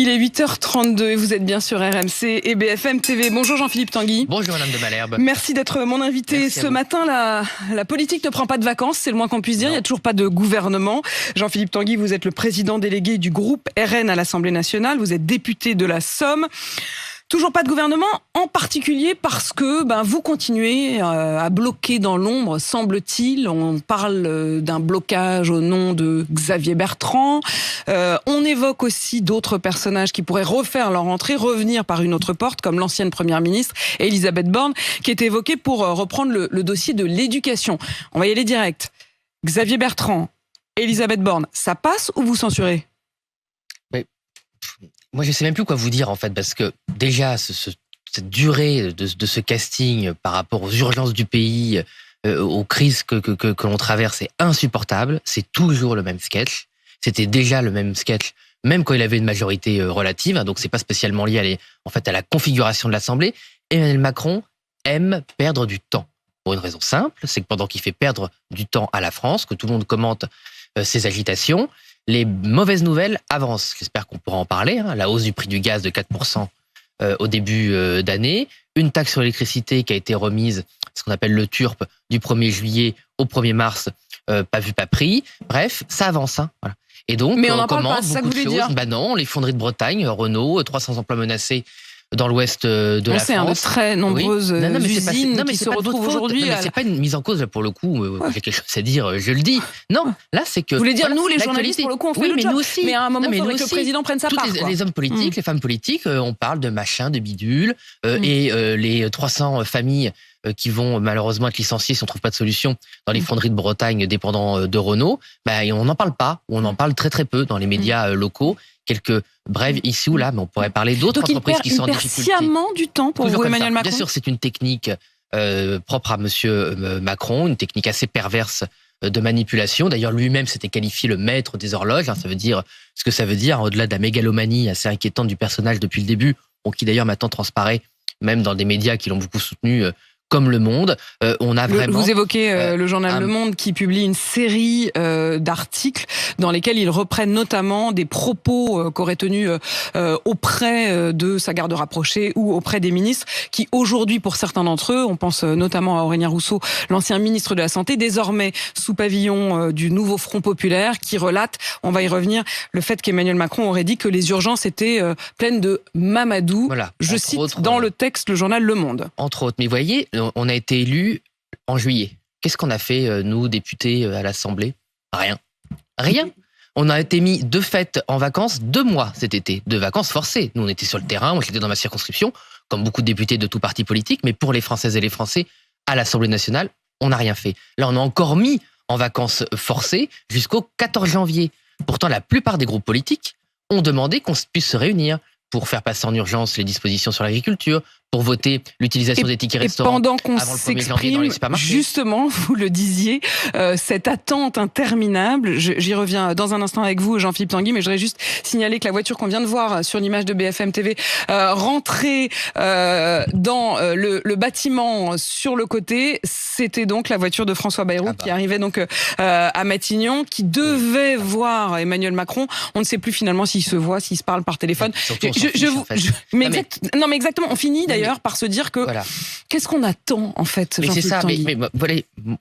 Il est 8h32 et vous êtes bien sur RMC et BFM TV. Bonjour Jean-Philippe Tanguy. Bonjour Madame de Malherbe. Merci d'être mon invité. Ce matin, la politique ne prend pas de vacances, c'est le moins qu'on puisse dire. Non. Il n'y a toujours pas de gouvernement. Jean-Philippe Tanguy, vous êtes le président délégué du groupe RN à l'Assemblée nationale. Vous êtes député de la Somme. Toujours pas de gouvernement, en particulier parce que vous continuez à bloquer dans l'ombre, semble-t-il. On parle d'un blocage au nom de Xavier Bertrand. On évoque aussi d'autres personnages qui pourraient refaire leur entrée, revenir par une autre porte, comme l'ancienne première ministre Élisabeth Borne, qui est évoquée pour reprendre le dossier de l'éducation. On va y aller direct. Xavier Bertrand, Élisabeth Borne, ça passe ou vous censurez ? Moi, je sais même plus quoi vous dire, en fait, parce que déjà, cette durée de ce casting par rapport aux urgences du pays, aux crises que l'on traverse, est insupportable. C'est toujours le même sketch. C'était déjà le même sketch, même quand il avait une majorité relative. Donc, c'est pas spécialement lié à la configuration de l'Assemblée. Emmanuel Macron aime perdre du temps. Pour une raison simple, c'est que pendant qu'il fait perdre du temps à la France, que tout le monde commente ses agitations, les mauvaises nouvelles avancent. J'espère qu'on pourra en parler. La hausse du prix du gaz de 4% au début d'année. Une taxe sur l'électricité qui a été remise, ce qu'on appelle le TURP, du 1er juillet au 1er mars, pas vu, pas pris. Bref, ça avance. Voilà. Et donc, mais on commence beaucoup de choses. Non, les fonderies de Bretagne, Renault, 300 emplois menacés dans l'ouest de la France. De très nombreuses usines qui se retrouvent aujourd'hui. Mais c'est pas une mise en cause, pour le coup. J'ai quelque chose à dire, je le dis. Non, là, c'est que... Vous voulez dire, nous, les journalistes, pour le coup, on fait le job. Nous aussi. Mais à un moment, il faudrait que le président prenne sa part. Les hommes politiques, les femmes politiques, on parle de machin, de bidule, et les 300 familles qui vont malheureusement être licenciées si on trouve pas de solution dans les fonderies de Bretagne dépendant de Renault, on n'en parle pas, ou on en parle très très peu dans les médias locaux. Quelques brèves ici ou là, mais on pourrait parler d'autres entreprises qui sont en difficulté. Donc il perd sciemment du temps pour vous, Emmanuel Macron. Bien sûr, c'est une technique propre à Monsieur Macron, une technique assez perverse de manipulation. D'ailleurs, lui-même s'était qualifié le maître des horloges. Ça veut dire ce que ça veut dire, au-delà de la mégalomanie assez inquiétante du personnage depuis le début, qui d'ailleurs maintenant transparaît même dans des médias qui l'ont beaucoup soutenu, comme Le Monde. On a vraiment... Vous évoquez le journal Le Monde qui publie une série d'articles dans lesquels ils reprennent notamment des propos qu'aurait tenus auprès de sa garde rapprochée ou auprès des ministres qui aujourd'hui, pour certains d'entre eux, on pense notamment à Aurélien Rousseau, l'ancien ministre de la Santé, désormais sous pavillon du nouveau Front Populaire, qui relate, on va y revenir, le fait qu'Emmanuel Macron aurait dit que les urgences étaient pleines de Mamadou. Voilà, je cite dans le texte le journal Le Monde. Entre autres, mais vous voyez, on a été élus en juillet. Qu'est-ce qu'on a fait, nous, députés à l'Assemblée ? Rien. On a été mis de fait en vacances 2 mois cet été, de vacances forcées. Nous, on était sur le terrain, moi j'étais dans ma circonscription, comme beaucoup de députés de tout parti politique, mais pour les Françaises et les Français, à l'Assemblée nationale, on n'a rien fait. Là, on a encore mis en vacances forcées jusqu'au 14 janvier. Pourtant, la plupart des groupes politiques ont demandé qu'on puisse se réunir pour faire passer en urgence les dispositions sur l'agriculture, pour voter l'utilisation des tickets restaurants pendant qu'on s'exprime, justement, vous le disiez, cette attente interminable, j'y reviens dans un instant avec vous, Jean-Philippe Tanguy, mais je voudrais juste signaler que la voiture qu'on vient de voir sur l'image de BFM TV rentrer dans le bâtiment sur le côté, c'était donc la voiture de François Bayrou qui arrivait donc à Matignon, qui devait voir Emmanuel Macron. On ne sait plus finalement s'ils se voient, s'ils se parlent par téléphone. Mais exactement, on finit d'ailleurs par se dire que qu'est-ce qu'on attend en fait, Jean-Philippe Tanguy. Mais voilà,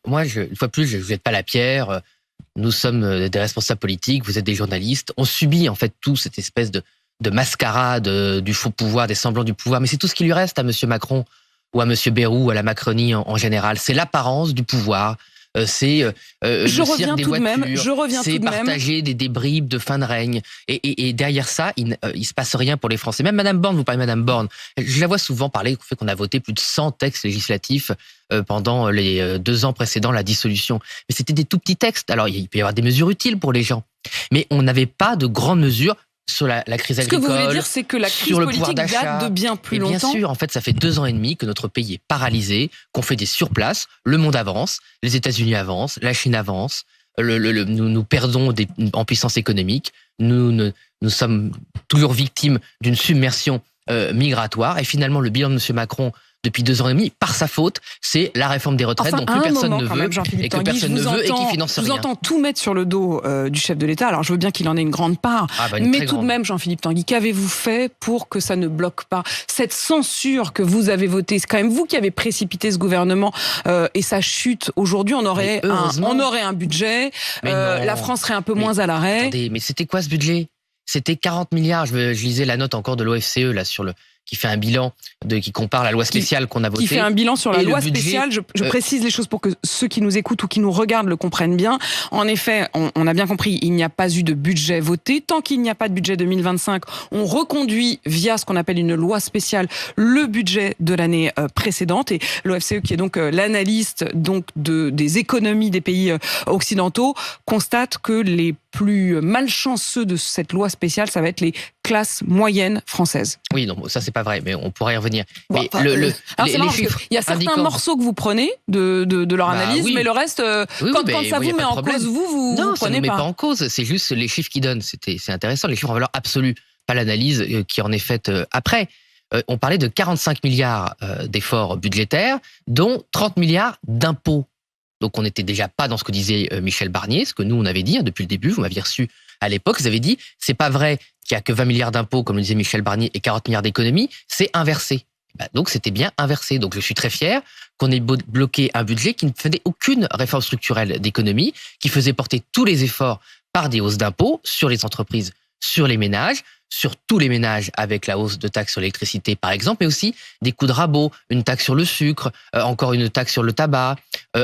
moi, une fois plus, je ne jette pas la pierre. Nous sommes des responsables politiques, vous êtes des journalistes. On subit en fait tout cette espèce de mascarade du faux pouvoir, des semblants du pouvoir. Mais c'est tout ce qui lui reste à Monsieur Macron ou à Monsieur Bayrou ou à la Macronie en général. C'est l'apparence du pouvoir. C'est le cirque des voitures, c'est partager des bribes de fin de règne. Et derrière ça, il se passe rien pour les Français. Même Madame Borne, vous parlez de Madame Borne, je la vois souvent parler du fait qu'on a voté plus de 100 textes législatifs pendant les 2 ans précédant la dissolution. Mais c'était des tout petits textes. Alors, il peut y avoir des mesures utiles pour les gens. Mais on n'avait pas de grandes mesures sur la crise agricole. Ce que vous voulez dire, c'est que la crise politique date de bien plus longtemps. Bien sûr, en fait, ça fait 2 ans et demi que notre pays est paralysé, qu'on fait des surplaces, le monde avance, les États-Unis avancent, la Chine avance, nous perdons en puissance économique, nous sommes toujours victimes d'une submersion migratoire, et finalement, le bilan de M. Macron depuis 2 ans et demi, par sa faute, c'est la réforme des retraites dont plus personne ne veut et que personne ne veut et qui finance rien. Je vous entends tout mettre sur le dos du chef de l'État. Alors je veux bien qu'il en ait une grande part, mais tout de même, Jean-Philippe Tanguy, qu'avez-vous fait pour que ça ne bloque pas cette censure que vous avez votée? C'est quand même vous qui avez précipité ce gouvernement et sa chute. Aujourd'hui, on aurait un budget, la France serait un peu moins à l'arrêt. Attendez, mais c'était quoi ce budget? C'était 40 milliards. Je lisais la note encore de l'OFCE là qui fait un bilan qui compare la loi spéciale qu'on a votée. Qui fait un bilan sur la loi spéciale. Je précise les choses pour que ceux qui nous écoutent ou qui nous regardent le comprennent bien. En effet, on a bien compris, il n'y a pas eu de budget voté. Tant qu'il n'y a pas de budget 2025, on reconduit via ce qu'on appelle une loi spéciale le budget de l'année précédente. Et l'OFCE, qui est donc l'analyste des économies des pays occidentaux, constate que les plus malchanceux de cette loi spéciale, ça va être les classes moyennes françaises. Oui, non, ça c'est pas vrai, mais on pourra y revenir. Bon, mais les chiffres, il y a certains morceaux que vous prenez de leur analyse, mais le reste, quand ça vous met en cause, vous prenez pas. Non, ça ne met pas en cause, c'est juste les chiffres qui donnent. C'est intéressant, les chiffres en valeur absolue, pas l'analyse qui en est faite après. On parlait de 45 milliards d'efforts budgétaires, dont 30 milliards d'impôts. Donc on n'était déjà pas dans ce que disait Michel Barnier, ce que nous on avait dit depuis le début, vous m'aviez reçu à l'époque, vous avez dit c'est pas vrai qu'il y a que 20 milliards d'impôts comme le disait Michel Barnier et 40 milliards d'économies, c'est inversé. Donc c'était bien inversé. Donc je suis très fier qu'on ait bloqué un budget qui ne faisait aucune réforme structurelle d'économie, qui faisait porter tous les efforts par des hausses d'impôts sur les entreprises, sur les ménages, sur tous les ménages avec la hausse de taxes sur l'électricité par exemple, mais aussi des coups de rabot, une taxe sur le sucre, encore une taxe sur le tabac,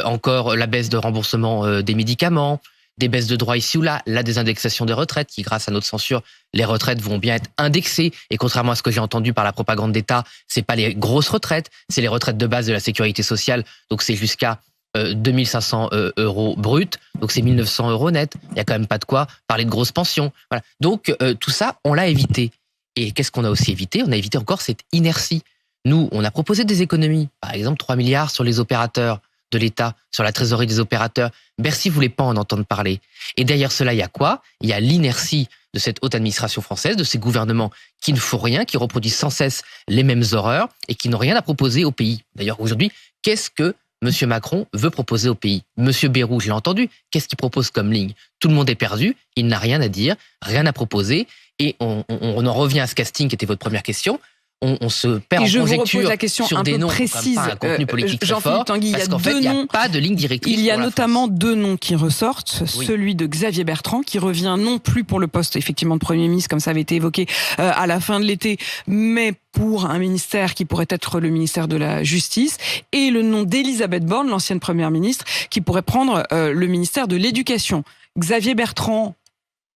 encore la baisse de remboursement des médicaments, des baisses de droits ici ou là, la désindexation des retraites qui, grâce à notre censure, les retraites vont bien être indexées. Et contrairement à ce que j'ai entendu par la propagande d'État, c'est pas les grosses retraites, c'est les retraites de base de la sécurité sociale. Donc c'est jusqu'à 2500 euros bruts, donc c'est 1900 euros net. Il y a quand même pas de quoi parler de grosses pensions. Voilà. Donc tout ça, on l'a évité. Et qu'est-ce qu'on a aussi évité? On a évité encore cette inertie. Nous, on a proposé des économies, par exemple 3 milliards sur les opérateurs de l'État, sur la trésorerie des opérateurs. Bercy voulait pas en entendre parler. Et derrière cela, il y a quoi? Il y a l'inertie de cette haute administration française, de ces gouvernements qui ne font rien, qui reproduisent sans cesse les mêmes horreurs et qui n'ont rien à proposer au pays. D'ailleurs, aujourd'hui, qu'est-ce que M. Macron veut proposer au pays? M. Bayrou, je l'ai entendu, qu'est-ce qu'il propose comme ligne? Tout le monde est perdu, il n'a rien à dire, rien à proposer, et on en revient à ce casting qui était votre première question. On se perd en conjecture la question sur des noms précises, un contenu politique très fort, Tanguy, parce qu'en fait, il n'y a pas de ligne directrice. Il y a notamment deux noms qui ressortent, celui de Xavier Bertrand, qui revient non plus pour le poste effectivement de Premier ministre, comme ça avait été évoqué à la fin de l'été, mais pour un ministère qui pourrait être le ministère de la Justice, et le nom d'Elisabeth Borne, l'ancienne Première ministre, qui pourrait prendre le ministère de l'Éducation. Xavier Bertrand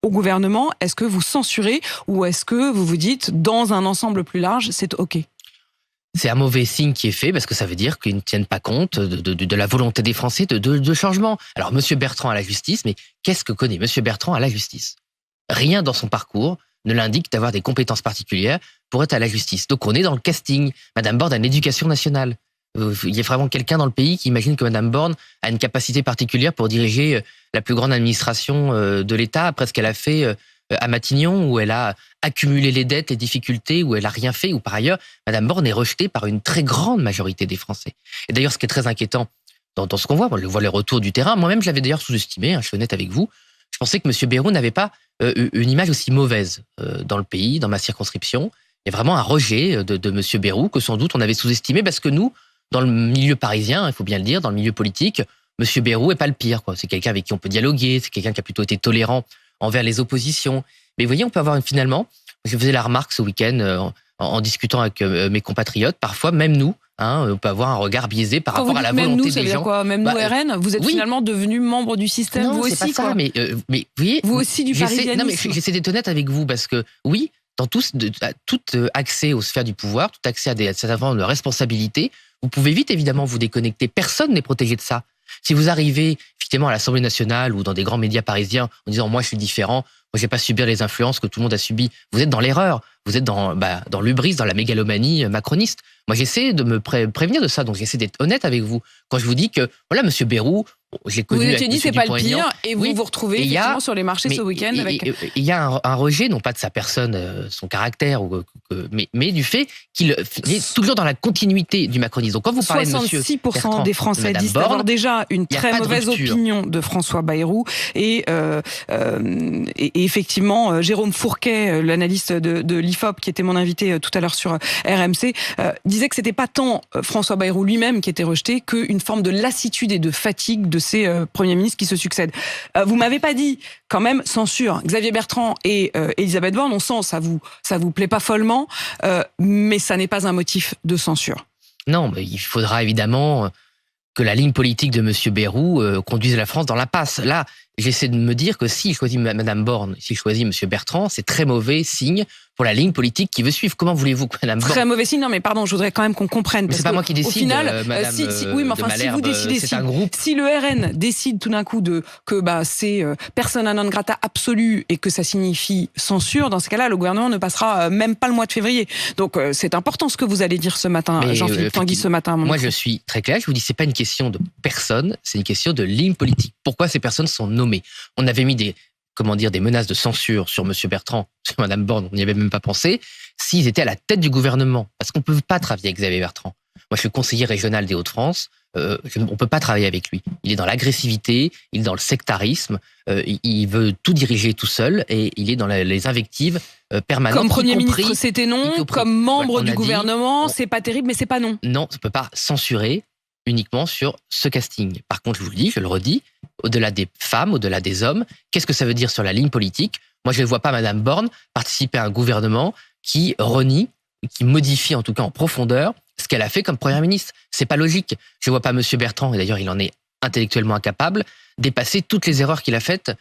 au gouvernement, est-ce que vous censurez ou est-ce que vous vous dites, dans un ensemble plus large, c'est OK? C'est un mauvais signe qui est fait parce que ça veut dire qu'ils ne tiennent pas compte de la volonté des Français de changement. Alors, M. Bertrand à la justice, mais qu'est-ce que connaît M. Bertrand à la justice? Rien dans son parcours ne l'indique d'avoir des compétences particulières pour être à la justice. Donc, on est dans le casting. Madame Borne a une éducation nationale. Il y a vraiment quelqu'un dans le pays qui imagine que Madame Borne a une capacité particulière pour diriger la plus grande administration de l'État après ce qu'elle a fait à Matignon, où elle a accumulé les dettes, les difficultés, où elle a rien fait, où par ailleurs, Madame Borne est rejetée par une très grande majorité des Français. Et d'ailleurs, ce qui est très inquiétant dans ce qu'on voit, on le voit les retours du terrain. Moi-même, je l'avais d'ailleurs sous-estimé, je suis honnête avec vous. Je pensais que M. Bayrou n'avait pas une image aussi mauvaise dans le pays, dans ma circonscription. Il y a vraiment un rejet de M. Bayrou que sans doute on avait sous-estimé parce que nous, dans le milieu parisien, il faut bien le dire, dans le milieu politique, M. Bayrou est pas le pire, quoi. C'est quelqu'un avec qui on peut dialoguer, c'est quelqu'un qui a plutôt été tolérant envers les oppositions. Mais vous voyez, on peut avoir finalement, je faisais la remarque ce week-end en discutant avec mes compatriotes, parfois même nous, on peut avoir un regard biaisé par rapport à la volonté des gens. Quoi, même nous, RN, vous êtes finalement devenu membre du système, non, vous aussi, c'est pas quoi. Ça, mais vous voyez, vous aussi du parisianisme. Non, mais j'essaie d'être honnête avec vous parce que oui, dans tout accès aux sphères du pouvoir, tout accès à certaines formes de responsabilité, vous pouvez vite évidemment vous déconnecter. Personne n'est protégé de ça. Si vous arrivez effectivement à l'Assemblée nationale ou dans des grands médias parisiens en disant moi je suis différent, moi je vais pas subir les influences que tout le monde a subies, vous êtes dans l'erreur, vous êtes dans l'hubris, dans la mégalomanie macroniste. Moi, j'essaie de me prévenir de ça, donc j'essaie d'être honnête avec vous. Quand je vous dis que, voilà, M. Bayrou, j'ai connu... Vous étiez dit, c'est pas le pire, et vous oui, vous retrouvez effectivement sur les marchés ce week-end. Il y a un rejet, non pas de sa personne, son caractère, mais du fait qu'il est toujours dans la continuité du macronisme. Donc quand vous parlez de M. 66% des Français disent avoir déjà une très mauvaise opinion de François Bayrou. Et effectivement, Jérôme Fourquet, l'analyste de l'IFOP, qui était mon invité tout à l'heure sur RMC, disait que c'était pas tant François Bayrou lui-même qui était rejeté qu'une forme de lassitude et de fatigue de ces premiers ministres qui se succèdent. Vous m'avez pas dit, quand même, censure. Xavier Bertrand et Elisabeth Borne, on sent, ça vous plaît pas follement, mais ça n'est pas un motif de censure. Non, mais il faudra évidemment que la ligne politique de M. Bayrou conduise la France dans l'impasse. Là, j'essaie de me dire que s'il choisit Mme Borne, s'il choisit M. Bertrand, c'est très mauvais signe pour la ligne politique qu'il veut suivre. Comment voulez-vous que Mme Borne... Très mauvais signe, non mais pardon, je voudrais quand même qu'on comprenne. Mais c'est pas moi qui décide, au final, Madame oui, mais enfin, si vous décidez, c'est un groupe. Si le RN décide tout d'un coup que c'est persona non grata absolue et que ça signifie censure, dans ce cas-là, le gouvernement ne passera même pas le mois de février. Donc c'est important ce que vous allez dire ce matin, Jean-Philippe Tanguy, ce matin. Moi, je suis très clair, je vous dis, c'est pas une question de personne, c'est une question de ligne politique. Pourquoi ces personnes sont nommées? On avait mis des menaces de censure sur M. Bertrand, sur Mme Borne, on n'y avait même pas pensé, s'ils étaient à la tête du gouvernement. Parce qu'on ne peut pas travailler avec Xavier Bertrand. Moi, je suis conseiller régional des Hauts-de-France, on ne peut pas travailler avec lui. Il est dans l'agressivité, il est dans le sectarisme, il veut tout diriger tout seul, et il est dans les invectives permanentes. Comme Premier ministre, c'était non, comme membre du gouvernement, c'est pas terrible, mais c'est pas non. Non, on ne peut pas censurer uniquement sur ce casting. Par contre, je vous le dis, je le redis, au-delà des femmes, au-delà des hommes, qu'est-ce que ça veut dire sur la ligne politique? Moi, je ne vois pas Mme Borne participer à un gouvernement qui renie, qui modifie en tout cas en profondeur ce qu'elle a fait comme Première ministre. C'est pas logique. Je ne vois pas M. Bertrand, et d'ailleurs il en est intellectuellement incapable, dépasser toutes les erreurs qu'il a faites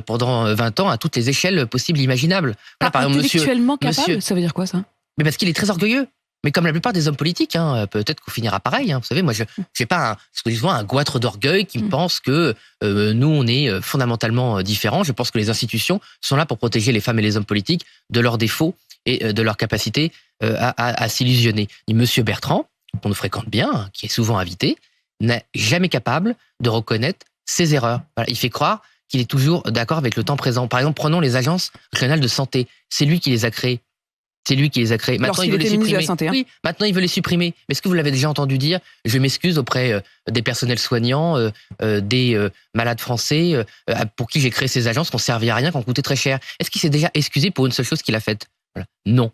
pendant 20 ans à toutes les échelles possibles et imaginables. Voilà, par exemple, intellectuellement capable, ça veut dire quoi ça? Mais parce qu'il est très orgueilleux. Mais comme la plupart des hommes politiques, peut-être qu'on finira pareil. Vous savez, moi, je n'ai pas un goitre d'orgueil qui pense que nous, on est fondamentalement différents. Je pense que les institutions sont là pour protéger les femmes et les hommes politiques de leurs défauts et de leur capacité à s'illusionner. Et M. Bertrand, qu'on nous fréquente bien, qui est souvent invité, n'est jamais capable de reconnaître ses erreurs. Voilà, il fait croire qu'il est toujours d'accord avec le temps présent. Par exemple, prenons les agences régionales de santé. C'est lui qui les a créées. C'est lui qui les a créés. Maintenant, il veut les supprimer. Oui, maintenant, il veut les supprimer. Mais est-ce que vous l'avez déjà entendu dire? Je m'excuse auprès des personnels soignants, des malades français, pour qui j'ai créé ces agences, qui n'ont servi à rien, qui ont coûté très cher. Est-ce qu'il s'est déjà excusé pour une seule chose qu'il a faite? Voilà. Non.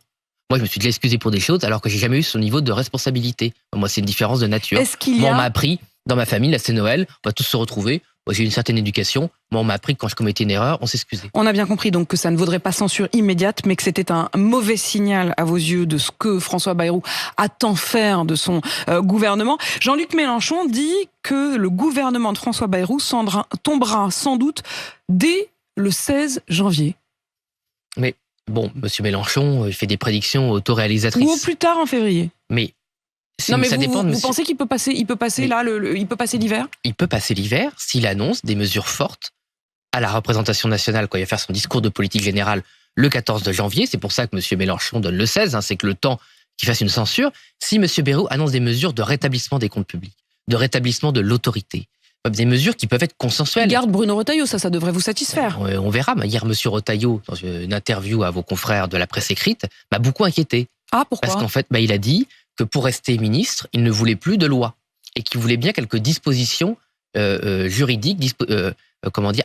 Moi, je me suis déjà excusé pour des choses, alors que j'ai jamais eu son niveau de responsabilité. Moi, c'est une différence de nature. Moi, on m'a appris, dans ma famille, là, c'est Noël, on va tous se retrouver. Moi, j'ai une certaine éducation. Moi, on m'a appris que quand je commettais une erreur, on s'excusait. On a bien compris donc que ça ne vaudrait pas censure immédiate, mais que c'était un mauvais signal à vos yeux de ce que François Bayrou attend faire de son gouvernement. Jean-Luc Mélenchon dit que le gouvernement de François Bayrou tombera sans doute dès le 16 janvier. Mais bon, M. Mélenchon, il fait des prédictions autoréalisatrices. Ou au plus tard en février. Mais non, mais vous pensez qu'il peut passer, il peut passer l'hiver? Il peut passer l'hiver s'il annonce des mesures fortes à la représentation nationale quand il va faire son discours de politique générale le 14 de janvier. C'est pour ça que M. Mélenchon donne le 16, c'est que le temps qu'il fasse une censure. Si M. Bayrou annonce des mesures de rétablissement des comptes publics, de rétablissement de l'autorité, des mesures qui peuvent être consensuelles. Garde Bruno Retailleau, ça devrait vous satisfaire. On verra. Hier, M. Retailleau, dans une interview à vos confrères de la presse écrite, m'a beaucoup inquiété. Ah, pourquoi? Parce qu'en fait, il a dit que pour rester ministre, il ne voulait plus de loi et qu'il voulait bien quelques dispositions juridiques,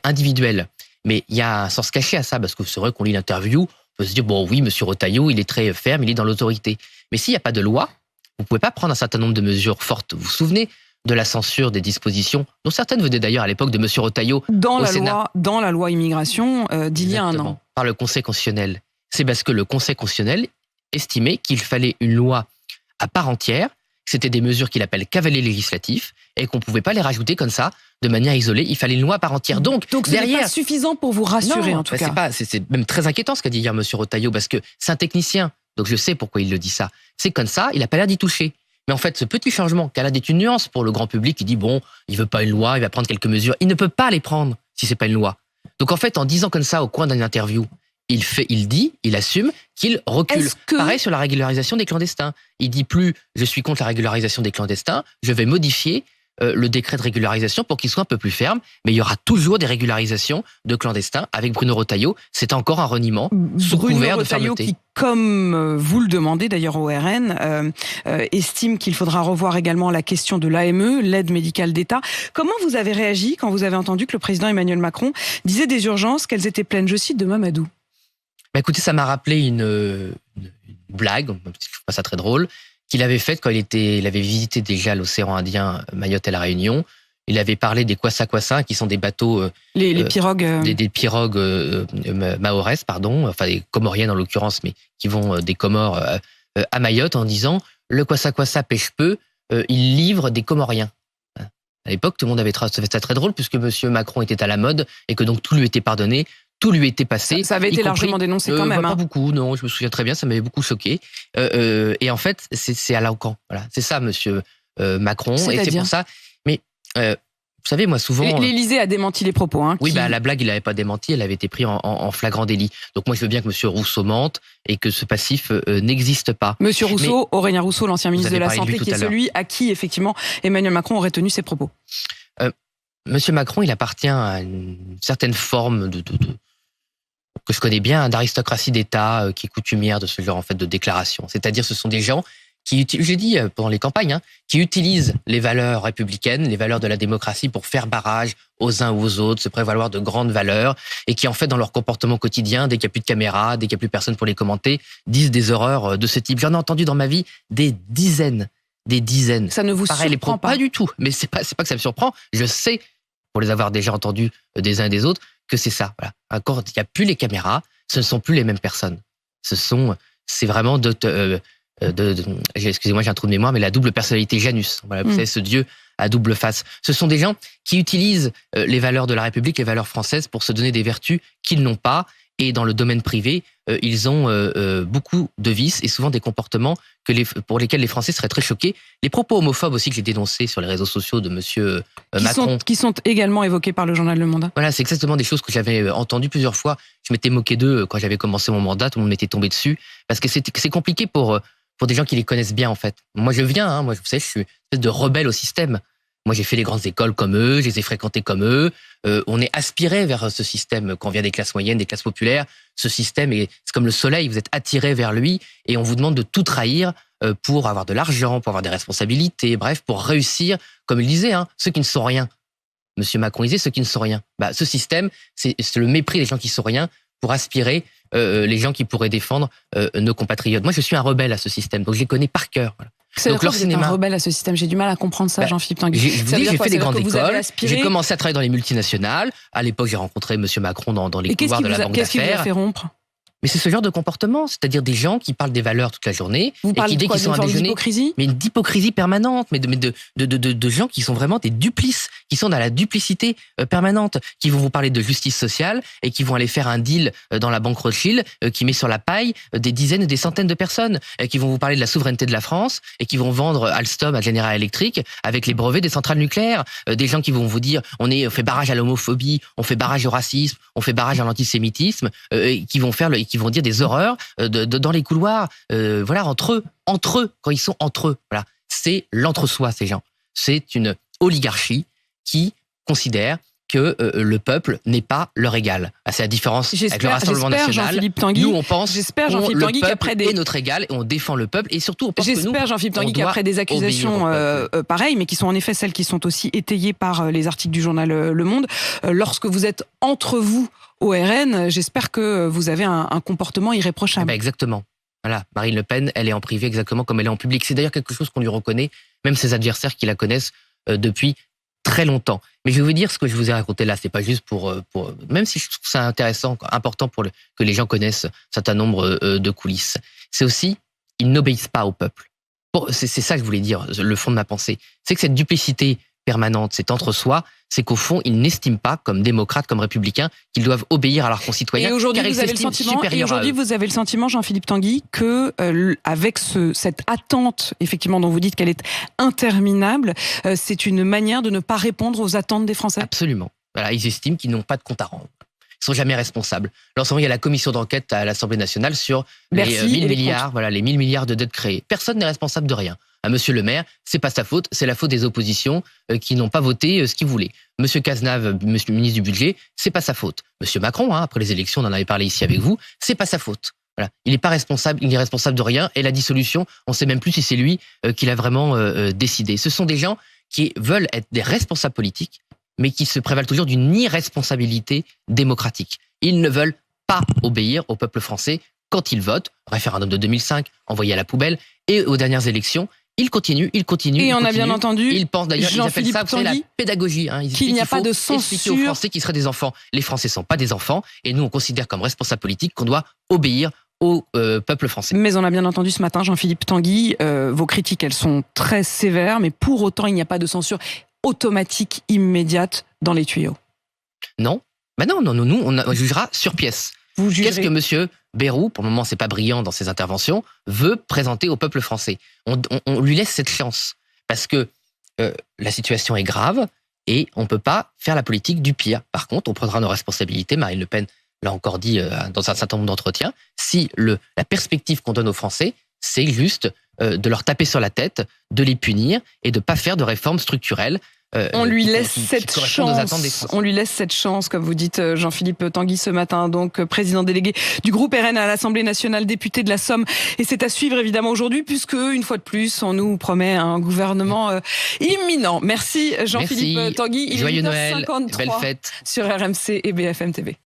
individuelles. Mais il y a un sens caché à ça, parce que c'est vrai qu'on lit l'interview, on peut se dire, bon oui, M. Retailleau, il est très ferme, il est dans l'autorité. Mais s'il n'y a pas de loi, vous ne pouvez pas prendre un certain nombre de mesures fortes. Vous vous souvenez de la censure des dispositions, dont certaines venaient d'ailleurs à l'époque de M. Retailleau au Sénat. Dans la loi immigration d'il y a un an. Par le Conseil constitutionnel. C'est parce que le Conseil constitutionnel estimait qu'il fallait une loi à part entière, c'était des mesures qu'il appelle cavalier législatif, et qu'on ne pouvait pas les rajouter comme ça, de manière isolée. Il fallait une loi à part entière. Donc ce n'est pas suffisant pour vous rassurer, en tout cas. C'est même très inquiétant ce qu'a dit hier M. Retailleau, parce que c'est un technicien, donc je sais pourquoi il le dit ça. C'est comme ça, il n'a pas l'air d'y toucher. Mais en fait, ce petit changement, qui a l'air d'être une nuance pour le grand public, qui dit, bon, il veut pas une loi, il va prendre quelques mesures. Il ne peut pas les prendre si c'est pas une loi. Donc en fait, en disant comme ça au coin d'une interview, il assume qu'il recule. Pareil sur la régularisation des clandestins. Il dit plus « je suis contre la régularisation des clandestins, je vais modifier le décret de régularisation pour qu'il soit un peu plus ferme, mais il y aura toujours des régularisations de clandestins avec Bruno Retailleau. C'est encore un reniement sous couvert de fermeté. Qui, comme vous le demandez d'ailleurs au RN, estime qu'il faudra revoir également la question de l'AME, l'aide médicale d'État. Comment vous avez réagi quand vous avez entendu que le président Emmanuel Macron disait des urgences qu'elles étaient pleines, je cite, de Mamadou? Écoutez, ça m'a rappelé une blague, je trouve pas ça très drôle, qu'il avait faite quand il avait visité déjà l'océan Indien, Mayotte et la Réunion. Il avait parlé des kwassa-kwassa, qui sont des bateaux... les pirogues... Des pirogues mahoraises, pardon, enfin des comoriennes en l'occurrence, mais qui vont des Comores à Mayotte, en disant « le kwassa-kwassa pêche peu, il livre des Comoriens ». À l'époque, tout le monde avait trouvé ça très drôle, puisque M. Macron était à la mode, et que donc tout lui était pardonné, tout lui était passé. Ça avait été largement dénoncé quand même. Pas beaucoup, non, je me souviens très bien, ça m'avait beaucoup choqué. Et en fait, c'est à l'encan. Voilà, c'est ça, monsieur Macron. Et c'est pour ça. Mais vous savez, moi, souvent. L'Élysée a démenti les propos. Oui, la blague, il n'avait pas démenti, elle avait été prise en flagrant délit. Donc moi, je veux bien que monsieur Rousseau mente et que ce passif n'existe pas. Monsieur Rousseau, Aurélien Rousseau, l'ancien ministre de la Santé, qui est celui à qui, effectivement, Emmanuel Macron aurait tenu ses propos. Monsieur Macron, il appartient à une certaine forme que je connais bien, d'aristocratie d'État qui est coutumière de ce genre en fait de déclaration. C'est-à-dire, ce sont des gens qui, j'ai dit pendant les campagnes, qui utilisent les valeurs républicaines, les valeurs de la démocratie pour faire barrage aux uns ou aux autres, se prévaloir de grandes valeurs, et qui en fait dans leur comportement quotidien, dès qu'il n'y a plus de caméra, dès qu'il n'y a plus personne pour les commenter, disent des horreurs de ce type. J'en ai entendu dans ma vie des dizaines. Ça ne vous surprend pas? Pas du tout. Mais c'est pas que ça me surprend. Je sais, pour les avoir déjà entendus des uns et des autres, que c'est ça. Voilà. Encore, il n'y a plus les caméras, ce ne sont plus les mêmes personnes. C'est vraiment excusez-moi, j'ai un trou de mémoire, mais la double personnalité Janus. Voilà, vous savez, ce Dieu à double face. Ce sont des gens qui utilisent les valeurs de la République, les valeurs françaises, pour se donner des vertus qu'ils n'ont pas. Et dans le domaine privé, ils ont beaucoup de vices et souvent des comportements pour lesquels les Français seraient très choqués. Les propos homophobes aussi que j'ai dénoncés sur les réseaux sociaux de monsieur Macron. Qui sont également évoqués par le journal Le Monde. Voilà, c'est exactement des choses que j'avais entendues plusieurs fois. Je m'étais moqué d'eux quand j'avais commencé mon mandat, tout le monde m'était tombé dessus. Parce que c'est compliqué pour des gens qui les connaissent bien, en fait. Moi, je viens, vous savez, je suis une espèce de rebelle au système. Moi, j'ai fait les grandes écoles comme eux, je les ai fréquentés comme eux. On est aspiré vers ce système quand on vient des classes moyennes, des classes populaires. Ce système, c'est comme le soleil, vous êtes attiré vers lui et on vous demande de tout trahir pour avoir de l'argent, pour avoir des responsabilités, bref, pour réussir, comme il disait, ceux qui ne sont rien. Monsieur Macron disait ceux qui ne sont rien. Ce système, c'est le mépris des gens qui ne sont rien pour aspirer les gens qui pourraient défendre nos compatriotes. Moi, je suis un rebelle à ce système, donc je les connais par cœur. Voilà. Donc leur cinéma, un rebelle à ce système. J'ai du mal à comprendre ça, Jean-Philippe Tanguy. J'ai fait des grandes écoles. J'ai commencé à travailler dans les multinationales. À l'époque, j'ai rencontré monsieur Macron dans les couloirs de la banque d'affaires. Qu'est-ce qui vous a fait rompre? Mais c'est ce genre de comportement, c'est-à-dire des gens qui parlent des valeurs toute la journée et qui dès qu'ils sont à déjeuner, mais d'hypocrisie permanente, mais de gens qui sont vraiment des duplices, qui sont dans la duplicité permanente, qui vont vous parler de justice sociale et qui vont aller faire un deal dans la banque Rothschild qui met sur la paille des dizaines et des centaines de personnes, qui vont vous parler de la souveraineté de la France et qui vont vendre Alstom à General Electric avec les brevets des centrales nucléaires, des gens qui vont vous dire on fait barrage à l'homophobie, on fait barrage au racisme, on fait barrage à l'antisémitisme, qui vont faire qui vont dire des horreurs dans les couloirs, voilà, entre eux, quand ils sont entre eux. Voilà. C'est l'entre-soi, ces gens. C'est une oligarchie qui considère que le peuple n'est pas leur égal. C'est la différence avec le Rassemblement national. Nous, on pense que le peuple est notre égal et on défend le peuple et surtout on pense que nous, j'espère, Jean-Philippe Tanguy, qu'après des accusations pareilles, mais qui sont en effet celles qui sont aussi étayées par les articles du journal Le Monde, lorsque vous êtes entre vous au RN, j'espère que vous avez un comportement irréprochable. Exactement. Voilà, Marine Le Pen, elle est en privé exactement comme elle est en public. C'est d'ailleurs quelque chose qu'on lui reconnaît, même ses adversaires qui la connaissent depuis très longtemps. Mais je vais vous dire ce que je vous ai raconté là, c'est pas juste pour même si je trouve ça intéressant, important que les gens connaissent un certain nombre de coulisses. C'est aussi, ils n'obéissent pas au peuple. C'est ça que je voulais dire, le fond de ma pensée. C'est que cette duplicité permanente, c'est entre-soi, c'est qu'au fond, ils n'estiment pas, comme démocrates, comme républicains, qu'ils doivent obéir à leurs concitoyens. Et aujourd'hui, vous avez le sentiment, Jean-Philippe Tanguy, que avec cette attente, effectivement, dont vous dites qu'elle est interminable, c'est une manière de ne pas répondre aux attentes des Français. Absolument. Voilà, ils estiment qu'ils n'ont pas de compte à rendre. Ils sont jamais responsables. Lorsqu'on il y a la commission d'enquête à l'Assemblée nationale sur Bercy les 1000 et les milliards, voilà, les 1000 milliards de dettes créées. Personne n'est responsable de rien. À Monsieur le maire, c'est pas sa faute, c'est la faute des oppositions qui n'ont pas voté ce qu'ils voulaient. Monsieur Cazenave, Monsieur le ministre du budget, c'est pas sa faute. Monsieur Macron, après les élections, on en avait parlé ici avec vous, c'est pas sa faute. Voilà. Il n'est pas responsable, il n'est responsable de rien. Et la dissolution, on ne sait même plus si c'est lui qui l'a vraiment décidé. Ce sont des gens qui veulent être des responsables politiques, mais qui se prévalent toujours d'une irresponsabilité démocratique. Ils ne veulent pas obéir au peuple français quand ils votent. Référendum de 2005, envoyé à la poubelle, et aux dernières élections. Ils continuent. Et on a bien entendu, ils pensent d'ailleurs, ils appellent ça la pédagogie. Qu'il n'y a pas de expliquer aux censure. Français qui seraient des enfants. Les Français ne sont pas des enfants, et nous on considère comme responsables politiques qu'on doit obéir au peuple français. Mais on a bien entendu ce matin, Jean-Philippe Tanguy, vos critiques, elles sont très sévères, mais pour autant, il n'y a pas de censure automatique, immédiate dans les tuyaux. Non. Ben non, nous, on jugera sur pièce. Qu'est-ce que Monsieur Bayrou, pour le moment c'est pas brillant dans ses interventions, veut présenter au peuple français? On lui laisse cette chance, parce que la situation est grave, et on ne peut pas faire la politique du pire. Par contre, on prendra nos responsabilités. Marine Le Pen l'a encore dit dans un certain nombre d'entretiens, si la perspective qu'on donne aux Français, c'est juste de leur taper sur la tête, de les punir et de ne pas faire de réformes structurelles. On lui laisse cette chance. On lui laisse cette chance, comme vous dites, Jean-Philippe Tanguy ce matin, donc président délégué du groupe RN à l'Assemblée nationale, député de la Somme. Et c'est à suivre évidemment aujourd'hui, puisque une fois de plus, on nous promet un gouvernement imminent. Merci Jean-Philippe Tanguy. Il Joyeux est Noël, 8h53 belle fête sur RMC et BFM TV.